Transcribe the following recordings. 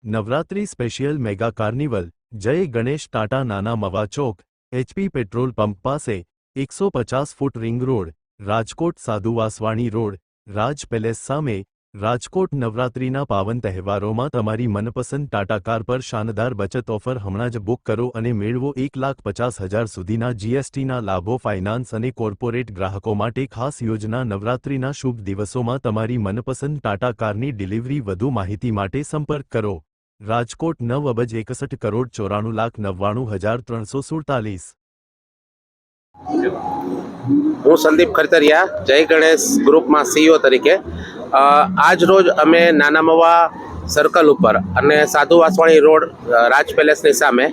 Navratri special mega carnival જય ગણેશ ટાટા નાના મવા ચોક HP petrol pump પાસે 150 ફૂટ રિંગ રોડ રાજકોટ સાધુ વાસવાણી રોડ રાજ પેલેસ સામે રાજકોટ નવરાત્રીના પાવન તહેવારોમાં તમારી મનપસંદ ટાટા કાર પર શાનદાર બચત ઓફર હમણાં જ બુક કરો અને મેળવો 1,50,000 સુધીના GSTના લાભો ફાઇનાન્સ અને કોર્પોરેટ ગ્રાહકો માટે ખાસ યોજના નવરાત્રીના શુભ દિવસોમાં તમારી મનપસંદ ટાટા કારની ડિલિવરી વધુ માહિતી માટે સંપર્ક કરો રાજકોટ 9,61,94,99,347 હું સંદીપ ખરતરિયા જય ગણેશ ગ્રુપમાં CEO તરીકે આજ રોજ અમે નાના મવા સર્કલ ઉપર અને સાધુ વાસવાણી રોડ રાજ પેલેસની સામે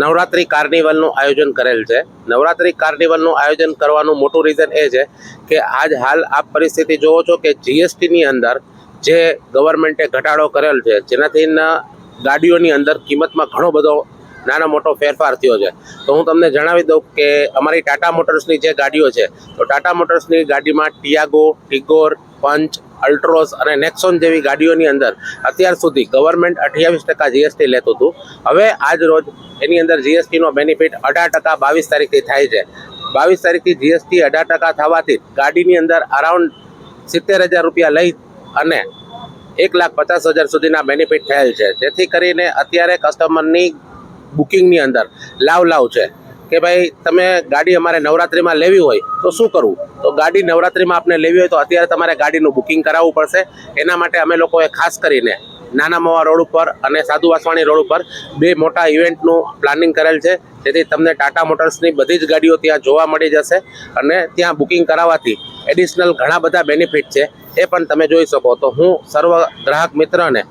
નવરાત્રી કાર્નિવલનું આયોજન કરેલ છે. નવરાત્રી કાર્નિવલનું આયોજન કરવાનું મોટું રીઝન એ છે કે હાલ આપ પરિસ્થિતિ જોવો છો કે GSTની અંદર જે ગવર્મેન્ટે ઘટાડો કરેલ છે, જેનાથી ગાડીઓની અંદર કિંમતમાં ઘણો બધો નાનો મોટો ફેરફાર થયો છે. તો હું તમને જણાવી દઉં કે અમારી ટાટા મોટર્સની જે ગાડીઓ છે, તો ટાટા મોટર્સની ગાડીમાં ટિયાગો, ટિગોર, પંચ, અલ્ટ્રોસ અને નેક્સોન જેવી ગાડીઓની અંદર અત્યાર સુધી ગવર્મેન્ટ 28% GST લેતું હતું. હવે આજ રોજ એની અંદર GSTનો બેનિફિટ 18% 22 તારીખથી થાય છે. 22 તારીખથી GST 18% થવાથી ગાડીની અંદર અરાઉન્ડ 70,000 રૂપિયા લઈ અને 1,50,000 સુધીના બેનિફિટ થયેલ છે. જેથી કરીને અત્યારે કસ્ટમરની બુકિંગની અંદર લાવ છે કે ભાઈ તમે ગાડી અમારે નવરાત્રિમાં લેવી હોય તો શું કરવું? તો ગાડી નવરાત્રિમાં આપણે લેવી હોય તો અત્યારે તમારે ગાડીનું બુકિંગ કરાવવું પડશે. એના માટે અમે લોકોએ ખાસ કરીને નાના મવા રોડ ઉપર અને સાધુ વાસવાણી રોડ ઉપર 2 મોટા ઇવેન્ટનું પ્લાનિંગ કરેલ છે, જેથી તમને ટાટા મોટર્સની બધી જ ગાડીઓ ત્યાં જોવા મળી જશે અને ત્યાં બુકિંગ કરાવવાથી એડિશનલ ઘણા બધા બેનિફિટ છે, એ પણ તમે જોઈ શકો. તો હું સર્વ ગ્રાહક મિત્રને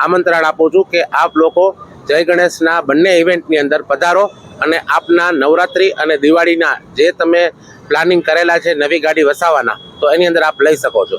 આમંત્રણ આપું છું કે આપ લોકો જય ગણેશના બંને ઇવેન્ટની અંદર પધારો અને આપના નવરાત્રી અને દિવાળીના જે તમે પ્લાનિંગ કરેલા છે નવી ગાડી વસાવવાના, તો એની અંદર આપ લઈ શકો છો.